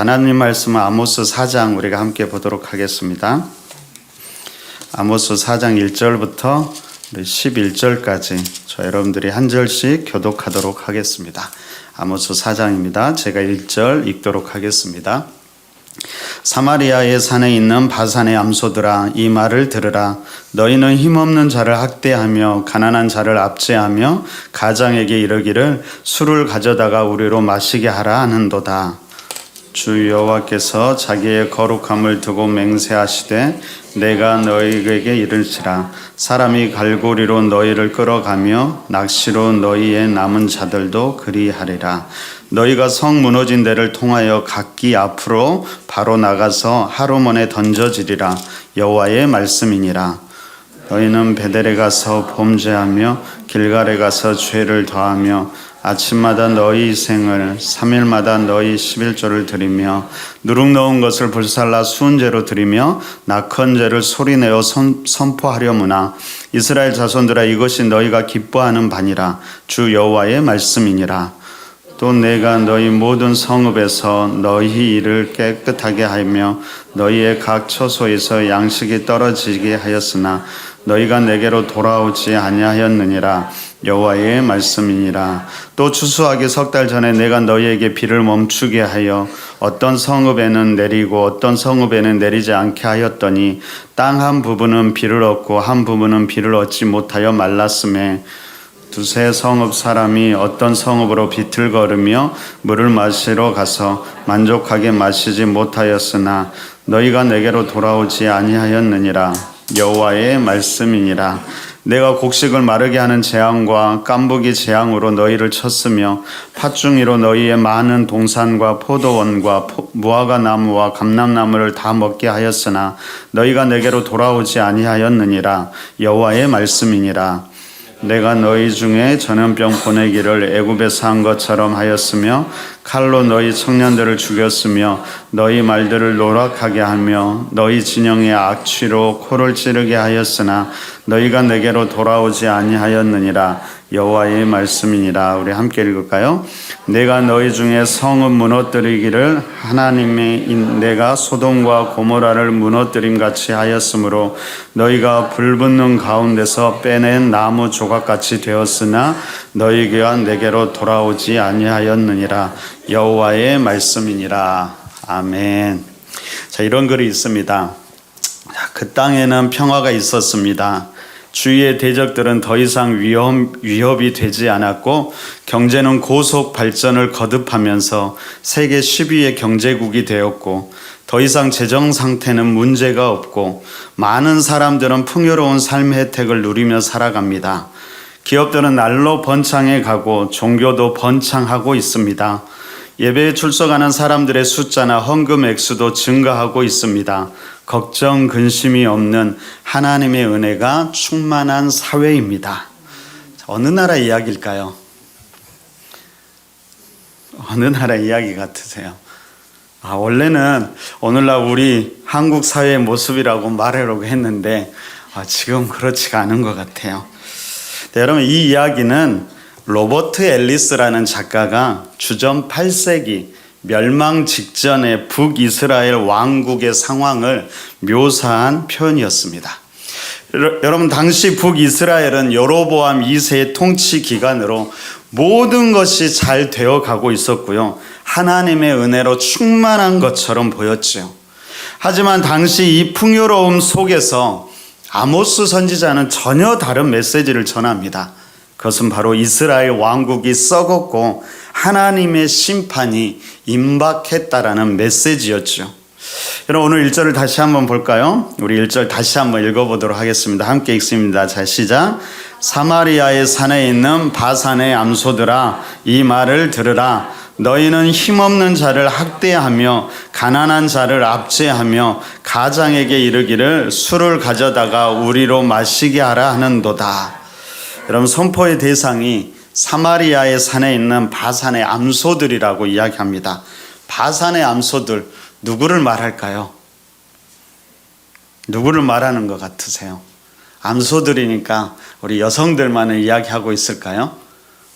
하나님 말씀은 아모스 4장 우리가 함께 보도록 하겠습니다. 아모스 4장 1절부터 11절까지 저 여러분들이 한 절씩 교독하도록 하겠습니다. 아모스 4장입니다. 제가 1절 읽도록 하겠습니다. 사마리아의 산에 있는 바산의 암소들아, 이 말을 들으라. 너희는 힘없는 자를 학대하며 가난한 자를 압제하며 가장에게 이르기를 술을 가져다가 우리로 마시게 하라 하는도다. 주 여호와께서 자기의 거룩함을 두고 맹세하시되 내가 너희에게 이를지라. 사람이 갈고리로 너희를 끌어가며 낚시로 너희의 남은 자들도 그리하리라. 너희가 성 무너진 데를 통하여 각기 앞으로 바로 나가서 하루만에 던져지리라. 여호와의 말씀이니라. 너희는 베델에 가서 범죄하며 길갈에 가서 죄를 더하며 아침마다 너희 생을 3일마다 너희 11조를 드리며 누룩 넣은 것을 불살라 수은제로 드리며 낙헌제를 소리내어 선포하려무나. 이스라엘 자손들아, 이것이 너희가 기뻐하는 바니라. 주 여호와의 말씀이니라. 또 내가 너희 모든 성읍에서 너희 일을 깨끗하게 하며 너희의 각 처소에서 양식이 떨어지게 하였으나 너희가 내게로 돌아오지 아니하였느니라. 여호와의 말씀이니라. 또 추수하기 석 달 전에 내가 너희에게 비를 멈추게 하여 어떤 성읍에는 내리고 어떤 성읍에는 내리지 않게 하였더니 땅 한 부분은 비를 얻고 한 부분은 비를 얻지 못하여 말랐음에 두세 성읍 사람이 어떤 성읍으로 비틀거리며 물을 마시러 가서 만족하게 마시지 못하였으나 너희가 내게로 돌아오지 아니하였느니라. 여호와의 말씀이니라. 내가 곡식을 마르게 하는 재앙과 깐부기 재앙으로 너희를 쳤으며 팥중이로 너희의 많은 동산과 포도원과 무화과 나무와 감람나무를 다 먹게 하였으나 너희가 내게로 돌아오지 아니하였느니라. 여호와의 말씀이니라. 내가 너희 중에 전염병 보내기를 애굽에서 한 것처럼 하였으며 칼로 너희 청년들을 죽였으며 너희 말들을 노랗게 하며 너희 진영의 악취로 코를 찌르게 하였으나 너희가 내게로 돌아오지 아니하였느니라. 여호와의 말씀이니라. 우리 함께 읽을까요? 내가 너희 중에 성읍 무너뜨리기를 하나님의 내가 소돔과 고모라를 무너뜨림 같이 하였으므로 너희가 불붙는 가운데서 빼낸 나무 조각같이 되었으나 너희가 내게로 돌아오지 아니하였느니라. 여호와의 말씀이니라. 아멘. 자, 이런 글이 있습니다. 그 땅에는 평화가 있었습니다. 주위의 대적들은 더 이상 위협이 되지 않았고 경제는 고속 발전을 거듭하면서 세계 10위의 경제국이 되었고 더 이상 재정 상태는 문제가 없고 많은 사람들은 풍요로운 삶의 혜택을 누리며 살아갑니다. 기업들은 날로 번창해 가고 종교도 번창하고 있습니다. 예배에 출석하는 사람들의 숫자나 헌금 액수도 증가하고 있습니다. 걱정, 근심이 없는 하나님의 은혜가 충만한 사회입니다. 어느 나라 이야기일까요? 어느 나라 이야기 같으세요? 원래는 오늘날 우리 한국 사회의 모습이라고 말하려고 했는데 지금 그렇지가 않은 것 같아요. 네, 여러분, 이 이야기는 로버트 앨리스라는 작가가 주전 8세기 멸망 직전의 북이스라엘 왕국의 상황을 묘사한 표현이었습니다. 여러분, 당시 북이스라엘은 여로보암 2세의 통치 기간으로 모든 것이 잘 되어가고 있었고요. 하나님의 은혜로 충만한 것처럼 보였죠. 하지만 당시 이 풍요로움 속에서 아모스 선지자는 전혀 다른 메시지를 전합니다. 그것은 바로 이스라엘 왕국이 썩었고 하나님의 심판이 임박했다라는 메시지였죠. 여러분, 오늘 1절을 다시 한번 볼까요? 우리 1절 다시 한번 읽어보도록 하겠습니다. 함께 읽습니다. 자, 시작. 사마리아의 산에 있는 바산의 암소들아, 이 말을 들으라. 너희는 힘없는 자를 학대하며 가난한 자를 압제하며 가장에게 이르기를 술을 가져다가 우리로 마시게 하라 하는도다. 여러분, 선포의 대상이 사마리아의 산에 있는 바산의 암소들이라고 이야기합니다. 바산의 암소들, 누구를 말할까요? 누구를 말하는 것 같으세요? 암소들이니까 우리 여성들만을 이야기하고 있을까요?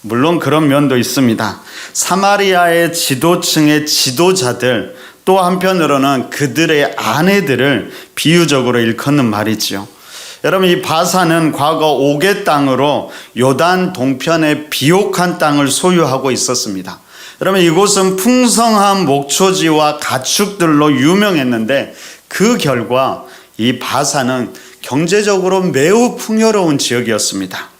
물론 그런 면도 있습니다. 사마리아의 지도층의 지도자들, 또 한편으로는 그들의 아내들을 비유적으로 일컫는 말이지요. 여러분, 이 바산은 과거 옥의 땅으로 요단 동편의 비옥한 땅을 소유하고 있었습니다. 여러분, 이곳은 풍성한 목초지와 가축들로 유명했는데 그 결과 이 바산은 경제적으로 매우 풍요로운 지역이었습니다.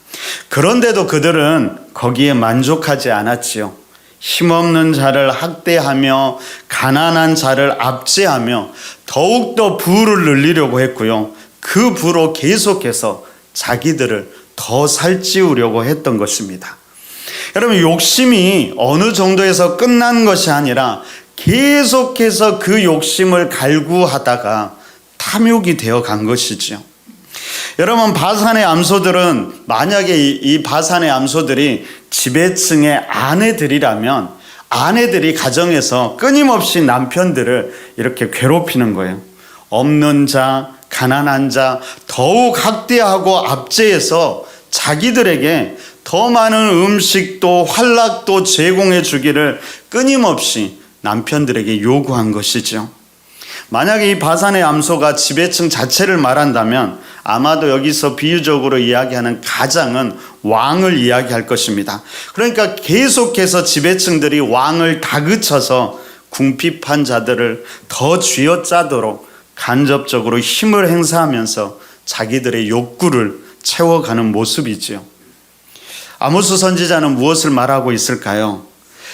그런데도 그들은 거기에 만족하지 않았지요. 힘없는 자를 학대하며 가난한 자를 압제하며 더욱더 부를 늘리려고 했고요. 그 부로 계속해서 자기들을 더 살찌우려고 했던 것입니다. 여러분, 욕심이 어느 정도에서 끝난 것이 아니라 계속해서 그 욕심을 갈구하다가 탐욕이 되어 간 것이지요. 여러분, 바산의 암소들은, 만약에 이 바산의 암소들이 지배층의 아내들이라면 아내들이 가정에서 끊임없이 남편들을 이렇게 괴롭히는 거예요. 없는 자, 가난한 자 더욱 학대하고 압제해서 자기들에게 더 많은 음식도 환락도 제공해 주기를 끊임없이 남편들에게 요구한 것이죠. 만약에 이 바산의 암소가 지배층 자체를 말한다면 아마도 여기서 비유적으로 이야기하는 가장은 왕을 이야기할 것입니다. 그러니까 계속해서 지배층들이 왕을 다그쳐서 궁핍한 자들을 더 쥐어짜도록 간접적으로 힘을 행사하면서 자기들의 욕구를 채워가는 모습이지요. 아모스 선지자는 무엇을 말하고 있을까요?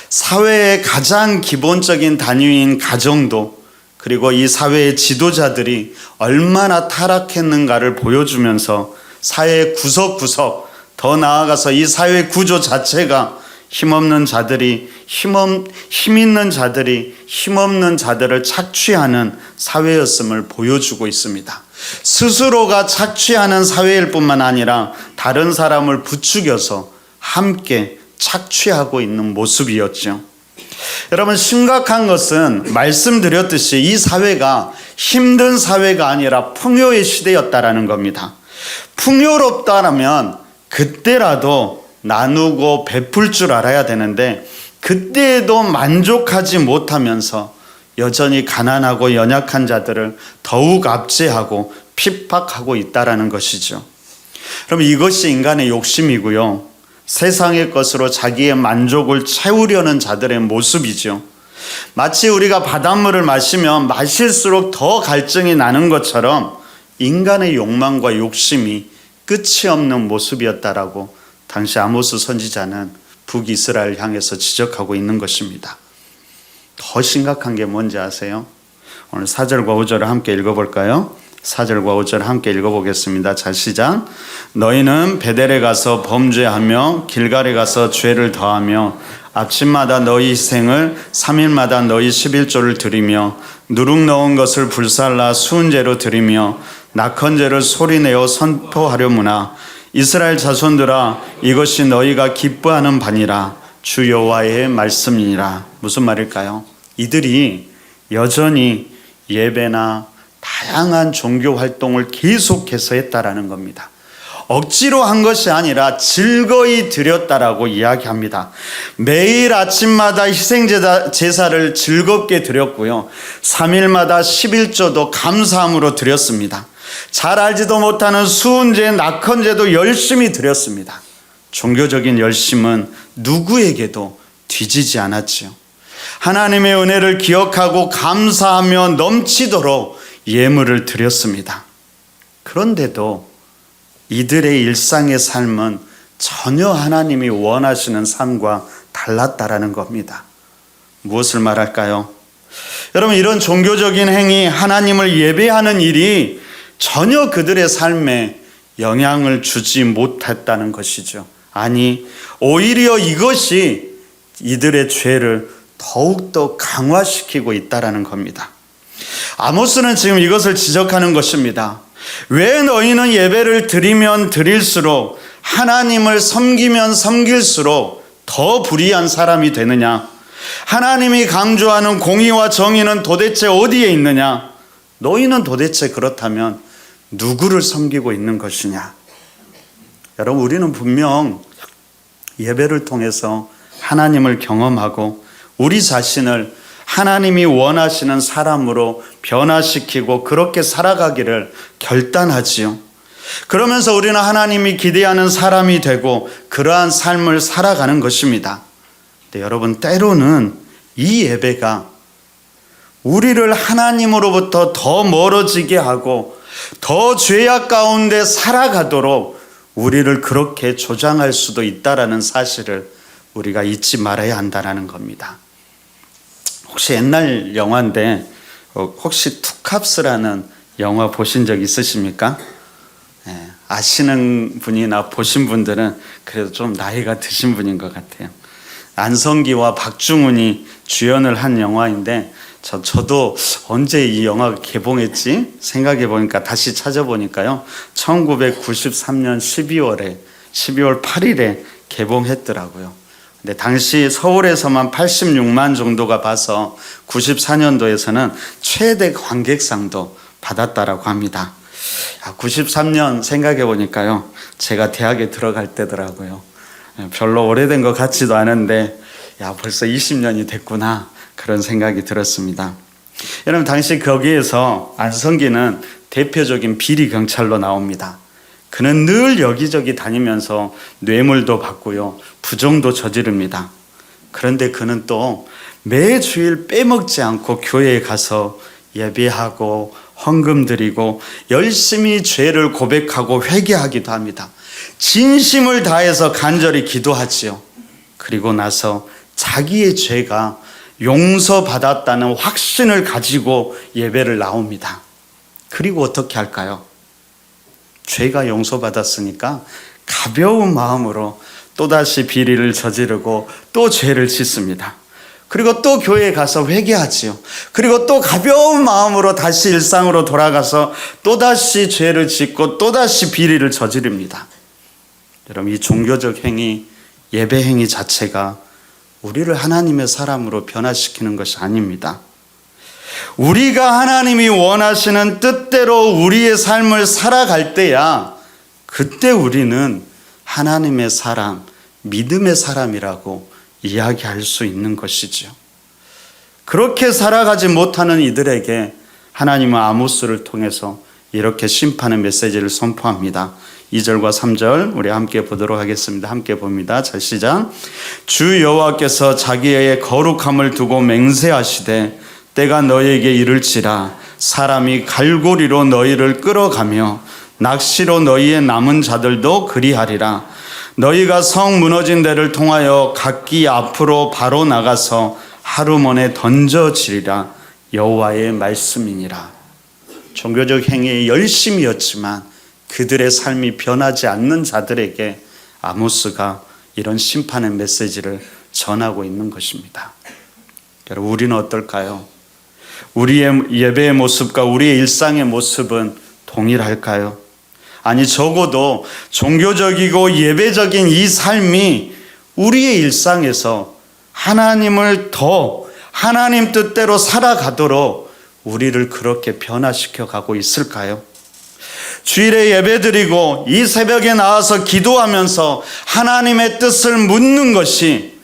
사회의 가장 기본적인 단위인 가정도, 그리고 이 사회의 지도자들이 얼마나 타락했는가를 보여주면서 사회의 구석구석, 더 나아가서 이 사회 구조 자체가 힘없는 자들이 힘 있는 자들이 힘없는 자들을 착취하는 사회였음을 보여주고 있습니다. 스스로가 착취하는 사회일 뿐만 아니라 다른 사람을 부추겨서 함께 착취하고 있는 모습이었죠. 여러분, 심각한 것은 말씀드렸듯이 이 사회가 힘든 사회가 아니라 풍요의 시대였다라는 겁니다. 풍요롭다면 그때라도 나누고 베풀 줄 알아야 되는데 그때에도 만족하지 못하면서 여전히 가난하고 연약한 자들을 더욱 압제하고 핍박하고 있다라는 것이죠. 그럼 이것이 인간의 욕심이고요. 세상의 것으로 자기의 만족을 채우려는 자들의 모습이죠. 마치 우리가 바닷물을 마시면 마실수록 더 갈증이 나는 것처럼 인간의 욕망과 욕심이 끝이 없는 모습이었다라고 당시 아모스 선지자는 북이스라엘 향해서 지적하고 있는 것입니다. 더 심각한 게 뭔지 아세요? 오늘 4절과 5절을 함께 읽어볼까요? 4절과 5절 함께 읽어보겠습니다. 자, 시작. 너희는 베델에 가서 범죄하며 길갈에 가서 죄를 더하며 아침마다 너희 희생을 3일마다 너희 11조를 드리며 누룩 넣은 것을 불살라 수은제로 드리며 낙헌제를 소리내어 선포하려무나 이스라엘 자손들아, 이것이 너희가 기뻐하는 바니라. 주 여호와의 말씀이니라. 무슨 말일까요? 이들이 여전히 예배나 다양한 종교 활동을 계속해서 했다라는 겁니다. 억지로 한 것이 아니라 즐거이 드렸다라고 이야기합니다. 매일 아침마다 희생제사를 즐겁게 드렸고요. 3일마다 11조도 감사함으로 드렸습니다. 잘 알지도 못하는 수은제, 낙헌제도 열심히 드렸습니다. 종교적인 열심은 누구에게도 뒤지지 않았지요. 하나님의 은혜를 기억하고 감사하며 넘치도록 예물을 드렸습니다. 그런데도 이들의 일상의 삶은 전혀 하나님이 원하시는 삶과 달랐다라는 겁니다. 무엇을 말할까요? 여러분, 이런 종교적인 행위, 하나님을 예배하는 일이 전혀 그들의 삶에 영향을 주지 못했다는 것이죠. 아니, 오히려 이것이 이들의 죄를 더욱더 강화시키고 있다는 겁니다. 아모스는 지금 이것을 지적하는 것입니다. 왜 너희는 예배를 드리면 드릴수록, 하나님을 섬기면 섬길수록 더 불의한 사람이 되느냐? 하나님이 강조하는 공의와 정의는 도대체 어디에 있느냐? 너희는 도대체 그렇다면 누구를 섬기고 있는 것이냐? 여러분, 우리는 분명 예배를 통해서 하나님을 경험하고 우리 자신을 하나님이 원하시는 사람으로 변화시키고 그렇게 살아가기를 결단하지요. 그러면서 우리는 하나님이 기대하는 사람이 되고 그러한 삶을 살아가는 것입니다. 근데 여러분, 때로는 이 예배가 우리를 하나님으로부터 더 멀어지게 하고 더 죄악 가운데 살아가도록 우리를 그렇게 조장할 수도 있다라는 사실을 우리가 잊지 말아야 한다는 겁니다. 혹시 옛날 영화인데 혹시 투캅스라는 영화 보신 적 있으십니까? 아시는 분이나 보신 분들은 그래도 좀 나이가 드신 분인 것 같아요. 안성기와 박중훈이 주연을 한 영화인데 저도 언제 이 영화가 개봉했지 생각해 보니까 다시 찾아보니까요, 1993년 12월 8일에 개봉했더라고요. 근데 당시 서울에서만 86만 정도가 봐서 94년도에서는 최대 관객상도 받았다라고 합니다. 93년 생각해 보니까요, 제가 대학에 들어갈 때더라고요. 별로 오래된 것 같지도 않은데 벌써 20년이 됐구나, 그런 생각이 들었습니다. 여러분, 당시 거기에서 안성기는 대표적인 비리 경찰로 나옵니다. 그는 늘 여기저기 다니면서 뇌물도 받고요, 부정도 저지릅니다. 그런데 그는 또 매주일 빼먹지 않고 교회에 가서 예배하고 헌금 드리고 열심히 죄를 고백하고 회개하기도 합니다. 진심을 다해서 간절히 기도하지요. 그리고 나서 자기의 죄가 용서받았다는 확신을 가지고 예배를 나옵니다. 그리고 어떻게 할까요? 죄가 용서받았으니까 가벼운 마음으로 또다시 비리를 저지르고 또 죄를 짓습니다. 그리고 또 교회에 가서 회개하지요. 그리고 또 가벼운 마음으로 다시 일상으로 돌아가서 또다시 죄를 짓고 또다시 비리를 저지릅니다. 여러분, 이 종교적 행위, 예배 행위 자체가 우리를 하나님의 사람으로 변화시키는 것이 아닙니다. 우리가 하나님이 원하시는 뜻대로 우리의 삶을 살아갈 때야 그때 우리는 하나님의 사람, 믿음의 사람이라고 이야기할 수 있는 것이죠. 그렇게 살아가지 못하는 이들에게 하나님은 아모스를 통해서 이렇게 심판의 메시지를 선포합니다. 2절과 3절 우리 함께 보도록 하겠습니다. 함께 봅니다. 자, 시작. 주 여호와께서 자기의 거룩함을 두고 맹세하시되 때가 너희에게 이를지라 사람이 갈고리로 너희를 끌어가며 낚시로 너희의 남은 자들도 그리하리라. 너희가 성 무너진 데를 통하여 각기 앞으로 바로 나가서 하루만에 던져지리라. 여호와의 말씀이니라. 종교적 행위에 열심이었지만 그들의 삶이 변하지 않는 자들에게 아모스가 이런 심판의 메시지를 전하고 있는 것입니다. 여러분, 우리는 어떨까요? 우리의 예배의 모습과 우리의 일상의 모습은 동일할까요? 아니, 적어도 종교적이고 예배적인 이 삶이 우리의 일상에서 하나님을 더 하나님 뜻대로 살아가도록 우리를 그렇게 변화시켜 가고 있을까요? 주일에 예배드리고 이 새벽에 나와서 기도하면서 하나님의 뜻을 묻는 것이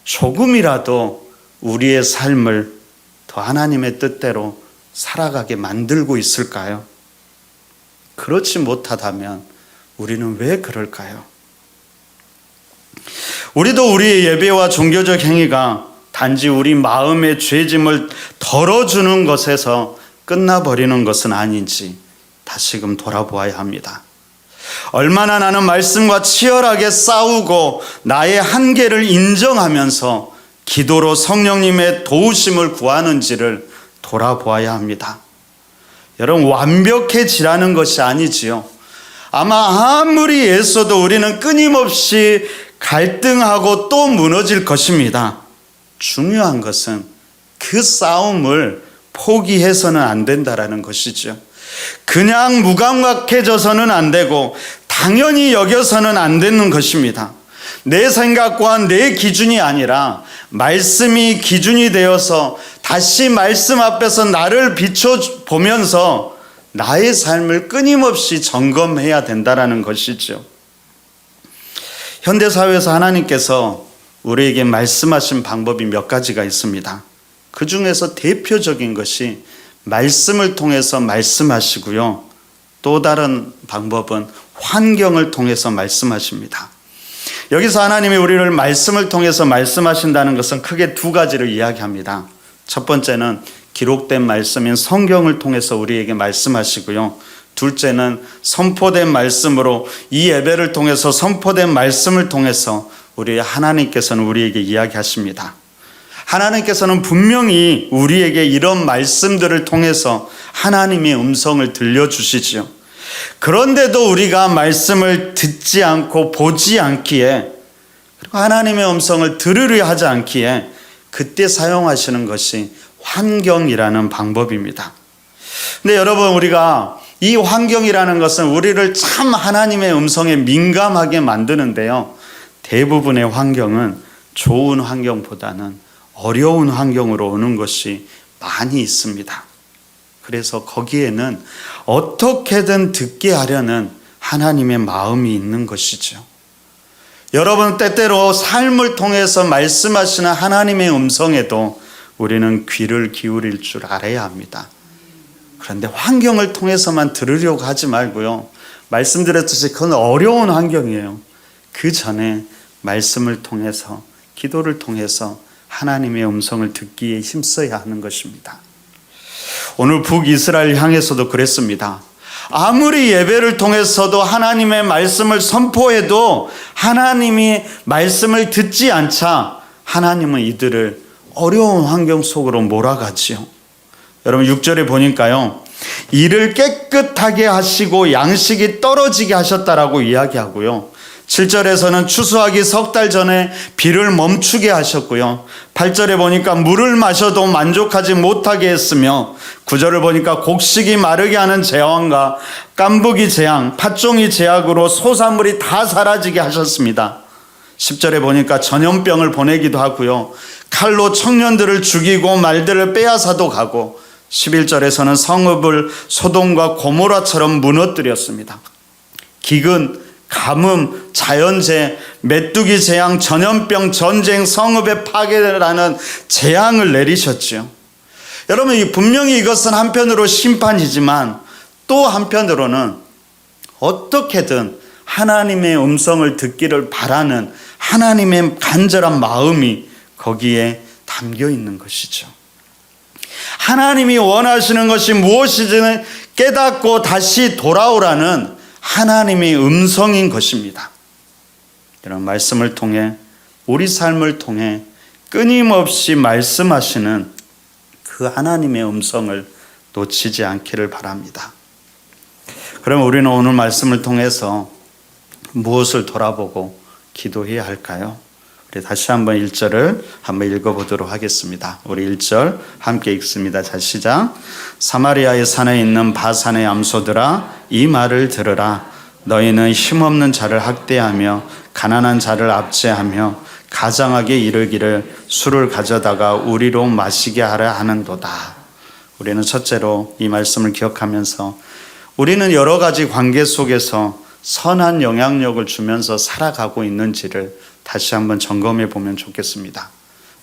조금이라도 우리의 삶을 더 하나님의 뜻대로 살아가게 만들고 있을까요? 그렇지 못하다면 우리는 왜 그럴까요? 우리도 우리의 예배와 종교적 행위가 단지 우리 마음의 죄짐을 덜어주는 것에서 끝나버리는 것은 아닌지 다시금 돌아보아야 합니다. 얼마나 나는 말씀과 치열하게 싸우고 나의 한계를 인정하면서 기도로 성령님의 도우심을 구하는지를 돌아보아야 합니다. 여러분, 완벽해지라는 것이 아니지요. 아마 아무리 애써도 우리는 끊임없이 갈등하고 또 무너질 것입니다. 중요한 것은 그 싸움을 포기해서는 안 된다라는 것이죠. 그냥 무감각해져서는 안 되고 당연히 여겨서는 안 되는 것입니다. 내 생각과 내 기준이 아니라 말씀이 기준이 되어서 다시 말씀 앞에서 나를 비춰보면서 나의 삶을 끊임없이 점검해야 된다는 것이죠. 현대사회에서 하나님께서 우리에게 말씀하신 방법이 몇 가지가 있습니다. 그 중에서 대표적인 것이 말씀을 통해서 말씀하시고요. 또 다른 방법은 환경을 통해서 말씀하십니다. 여기서 하나님이 우리를 말씀을 통해서 말씀하신다는 것은 크게 두 가지를 이야기합니다. 첫 번째는 기록된 말씀인 성경을 통해서 우리에게 말씀하시고요. 둘째는 선포된 말씀으로 이 예배를 통해서 선포된 말씀을 통해서 우리 하나님께서는 우리에게 이야기하십니다. 하나님께서는 분명히 우리에게 이런 말씀들을 통해서 하나님의 음성을 들려주시지요. 그런데도 우리가 말씀을 듣지 않고 보지 않기에, 그리고 하나님의 음성을 들으려 하지 않기에 그때 사용하시는 것이 환경이라는 방법입니다. 근데 여러분, 우리가 이 환경이라는 것은 우리를 참 하나님의 음성에 민감하게 만드는데요. 대부분의 환경은 좋은 환경보다는 어려운 환경으로 오는 것이 많이 있습니다. 그래서 거기에는 어떻게든 듣게 하려는 하나님의 마음이 있는 것이죠. 여러분, 때때로 삶을 통해서 말씀하시는 하나님의 음성에도 우리는 귀를 기울일 줄 알아야 합니다. 그런데 환경을 통해서만 들으려고 하지 말고요. 말씀드렸듯이 그건 어려운 환경이에요. 그 전에 말씀을 통해서, 기도를 통해서 하나님의 음성을 듣기에 힘써야 하는 것입니다. 오늘 북이스라엘 향해서도 그랬습니다. 아무리 예배를 통해서도 하나님의 말씀을 선포해도 하나님이 말씀을 듣지 않자 하나님은 이들을 어려운 환경 속으로 몰아가지요. 여러분 6절에 보니까요, 이를 깨끗하게 하시고 양식이 떨어지게 하셨다라고 이야기하고요, 7절에서는 추수하기 석 달 전에 비를 멈추게 하셨고요, 8절에 보니까 물을 마셔도 만족하지 못하게 했으며, 9절을 보니까 곡식이 마르게 하는 재앙과 깐부기 재앙, 팥종이 재앙으로 소산물이 다 사라지게 하셨습니다. 10절에 보니까 전염병을 보내기도 하고요, 칼로 청년들을 죽이고 말들을 빼앗아도 가고, 11절에서는 성읍을 소돔과 고모라처럼 무너뜨렸습니다. 기근, 가뭄, 자연재해, 메뚜기 재앙, 전염병, 전쟁, 성읍의 파괴라는 재앙을 내리셨지요. 여러분, 분명히 이것은 한편으로 심판이지만 또 한편으로는 어떻게든 하나님의 음성을 듣기를 바라는 하나님의 간절한 마음이 거기에 담겨 있는 것이죠. 하나님이 원하시는 것이 무엇이든 깨닫고 다시 돌아오라는 하나님의 음성인 것입니다. 이런 말씀을 통해, 우리 삶을 통해 끊임없이 말씀하시는 그 하나님의 음성을 놓치지 않기를 바랍니다. 그럼 우리는 오늘 말씀을 통해서 무엇을 돌아보고 기도해야 할까요? 우리 다시 한번 1절을 한번 읽어보도록 하겠습니다. 우리 1절 함께 읽습니다. 자, 시작. 사마리아의 산에 있는 바산의 암소들아, 이 말을 들으라. 너희는 힘없는 자를 학대하며 가난한 자를 압제하며 가장하게 이르기를 술을 가져다가 우리로 마시게 하라 하는도다. 우리는 첫째로 이 말씀을 기억하면서 우리는 여러 가지 관계 속에서 선한 영향력을 주면서 살아가고 있는지를 다시 한번 점검해 보면 좋겠습니다.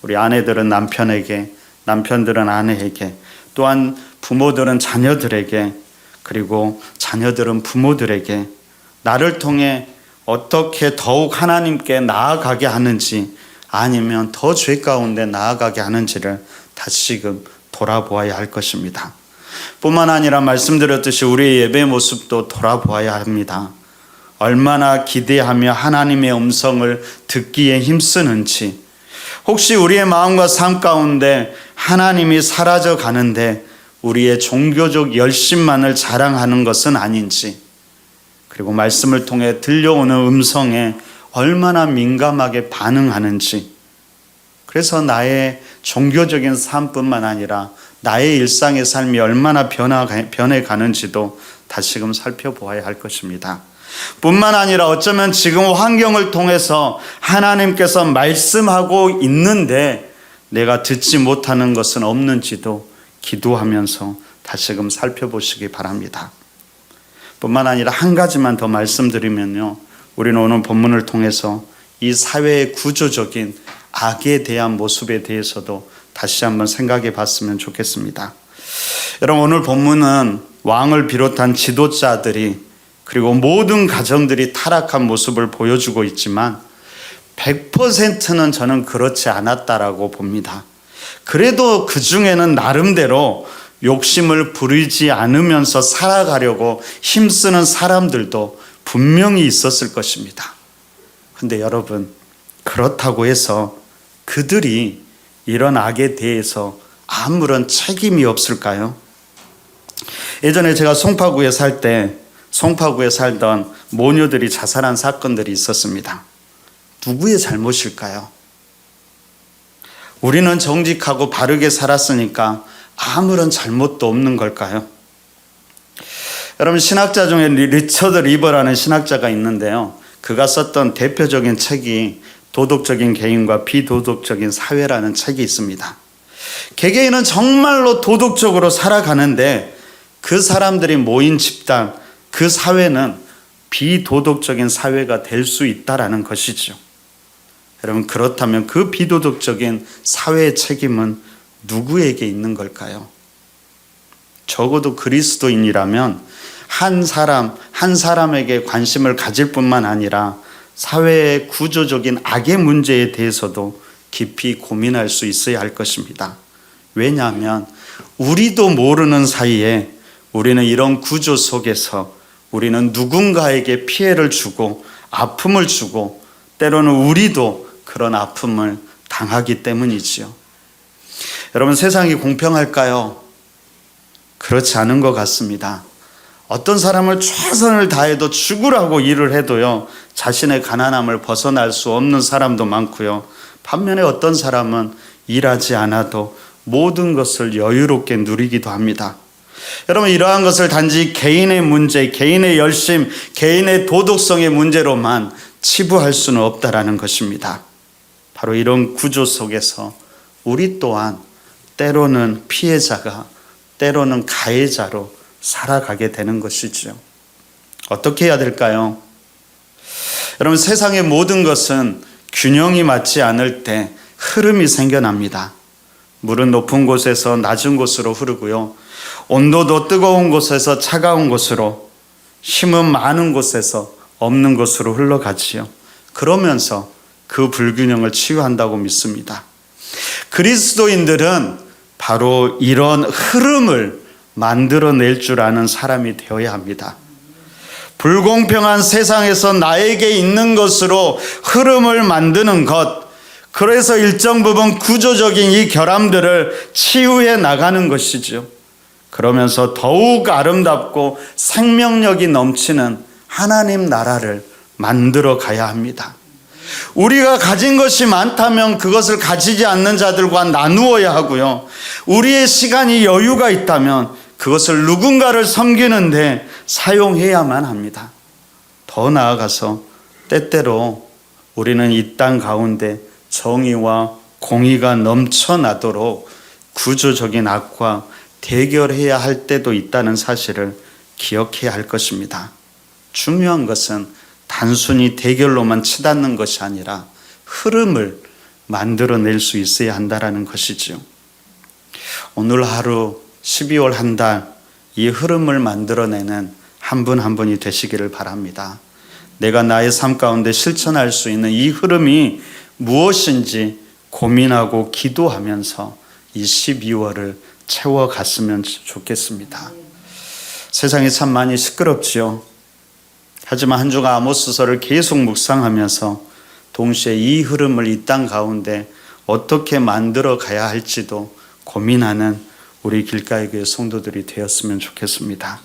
우리 아내들은 남편에게, 남편들은 아내에게, 또한 부모들은 자녀들에게, 그리고 자녀들은 부모들에게 나를 통해 어떻게 더욱 하나님께 나아가게 하는지, 아니면 더 죄 가운데 나아가게 하는지를 다시금 돌아보아야 할 것입니다. 뿐만 아니라 말씀드렸듯이 우리의 예배 모습도 돌아보아야 합니다. 얼마나 기대하며 하나님의 음성을 듣기에 힘쓰는지, 혹시 우리의 마음과 삶 가운데 하나님이 사라져 가는데 우리의 종교적 열심만을 자랑하는 것은 아닌지, 그리고 말씀을 통해 들려오는 음성에 얼마나 민감하게 반응하는지, 그래서 나의 종교적인 삶뿐만 아니라 나의 일상의 삶이 얼마나 변해가는지도 다시금 살펴보아야 할 것입니다. 뿐만 아니라 어쩌면 지금 환경을 통해서 하나님께서 말씀하고 있는데 내가 듣지 못하는 것은 없는지도 기도하면서 다시금 살펴보시기 바랍니다. 뿐만 아니라 한 가지만 더 말씀드리면요, 우리는 오늘 본문을 통해서 이 사회의 구조적인 악에 대한 모습에 대해서도 다시 한번 생각해 봤으면 좋겠습니다. 여러분, 오늘 본문은 왕을 비롯한 지도자들이 그리고 모든 가정들이 타락한 모습을 보여주고 있지만 100%는 저는 그렇지 않았다라고 봅니다. 그래도 그 중에는 나름대로 욕심을 부리지 않으면서 살아가려고 힘쓰는 사람들도 분명히 있었을 것입니다. 근데 여러분, 그렇다고 해서 그들이 이런 악에 대해서 아무런 책임이 없을까요? 예전에 제가 송파구에 살던 모녀들이 자살한 사건들이 있었습니다. 누구의 잘못일까요? 우리는 정직하고 바르게 살았으니까 아무런 잘못도 없는 걸까요? 여러분, 신학자 중에 리처드 리버라는 신학자가 있는데요. 그가 썼던 대표적인 책이 도덕적인 개인과 비도덕적인 사회라는 책이 있습니다. 개개인은 정말로 도덕적으로 살아가는데 그 사람들이 모인 집단, 그 사회는 비도덕적인 사회가 될 수 있다라는 것이죠. 여러분, 그렇다면 그 비도덕적인 사회의 책임은 누구에게 있는 걸까요? 적어도 그리스도인이라면 한 사람에게 관심을 가질 뿐만 아니라 사회의 구조적인 악의 문제에 대해서도 깊이 고민할 수 있어야 할 것입니다. 왜냐하면 우리도 모르는 사이에 우리는 이런 구조 속에서 우리는 누군가에게 피해를 주고 아픔을 주고 때로는 우리도 그런 아픔을 당하기 때문이지요. 여러분, 세상이 공평할까요? 그렇지 않은 것 같습니다. 어떤 사람을 최선을 다해도 죽으라고 일을 해도요, 자신의 가난함을 벗어날 수 없는 사람도 많고요. 반면에 어떤 사람은 일하지 않아도 모든 것을 여유롭게 누리기도 합니다. 여러분, 이러한 것을 단지 개인의 문제, 개인의 열심, 개인의 도덕성의 문제로만 치부할 수는 없다라는 것입니다. 바로 이런 구조 속에서 우리 또한 때로는 피해자가, 때로는 가해자로 살아가게 되는 것이죠. 어떻게 해야 될까요? 여러분, 세상의 모든 것은 균형이 맞지 않을 때 흐름이 생겨납니다. 물은 높은 곳에서 낮은 곳으로 흐르고요. 온도도 뜨거운 곳에서 차가운 곳으로, 힘은 많은 곳에서 없는 곳으로 흘러가지요. 그러면서 그 불균형을 치유한다고 믿습니다. 그리스도인들은 바로 이런 흐름을 만들어낼 줄 아는 사람이 되어야 합니다. 불공평한 세상에서 나에게 있는 것으로 흐름을 만드는 것, 그래서 일정 부분 구조적인 이 결함들을 치유해 나가는 것이죠. 그러면서 더욱 아름답고 생명력이 넘치는 하나님 나라를 만들어 가야 합니다. 우리가 가진 것이 많다면 그것을 가지지 않는 자들과 나누어야 하고요. 우리의 시간이 여유가 있다면 그것을 누군가를 섬기는데 사용해야만 합니다. 더 나아가서 때때로 우리는 이 땅 가운데 정의와 공의가 넘쳐나도록 구조적인 악과 대결해야 할 때도 있다는 사실을 기억해야 할 것입니다. 중요한 것은 단순히 대결로만 치닫는 것이 아니라 흐름을 만들어낼 수 있어야 한다는 것이죠. 오늘 하루, 12월 한 달, 이 흐름을 만들어내는 한 분 한 분이 되시기를 바랍니다. 내가 나의 삶 가운데 실천할 수 있는 이 흐름이 무엇인지 고민하고 기도하면서 이 12월을 채워갔으면 좋겠습니다. 세상이 참 많이 시끄럽지요. 하지만 한 주간 아모스서를 계속 묵상하면서 동시에 이 흐름을 이 땅 가운데 어떻게 만들어 가야 할지도 고민하는 우리 길가의 교회 성도들이 되었으면 좋겠습니다.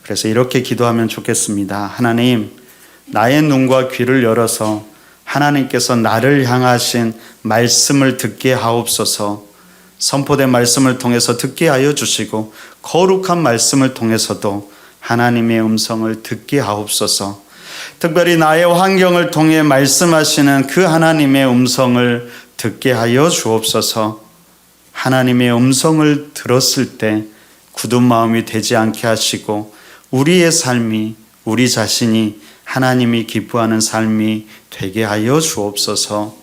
그래서 이렇게 기도하면 좋겠습니다. 하나님, 나의 눈과 귀를 열어서 하나님께서 나를 향하신 말씀을 듣게 하옵소서. 선포된 말씀을 통해서 듣게 하여 주시고 거룩한 말씀을 통해서도 하나님의 음성을 듣게 하옵소서. 특별히 나의 환경을 통해 말씀하시는 그 하나님의 음성을 듣게 하여 주옵소서. 하나님의 음성을 들었을 때 굳은 마음이 되지 않게 하시고 우리의 삶이, 우리 자신이 하나님이 기뻐하는 삶이 되게 하여 주옵소서.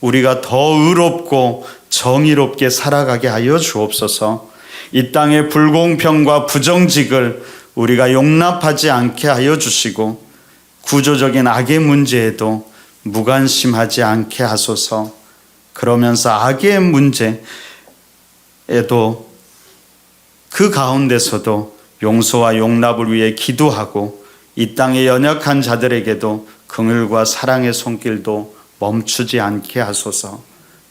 우리가 더 의롭고 정의롭게 살아가게 하여 주옵소서. 이 땅의 불공평과 부정직을 우리가 용납하지 않게 하여 주시고 구조적인 악의 문제에도 무관심하지 않게 하소서. 그러면서 악의 문제에도 그 가운데서도 용서와 용납을 위해 기도하고 이 땅의 연약한 자들에게도 긍휼과 사랑의 손길도 멈추지 않게 하소서.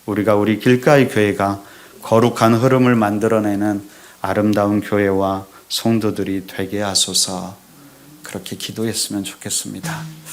우리가 우리 길가의 교회가 거룩한 흐름을 만들어내는 아름다운 교회와 성도들이 되게 하소서. 그렇게 기도했으면 좋겠습니다.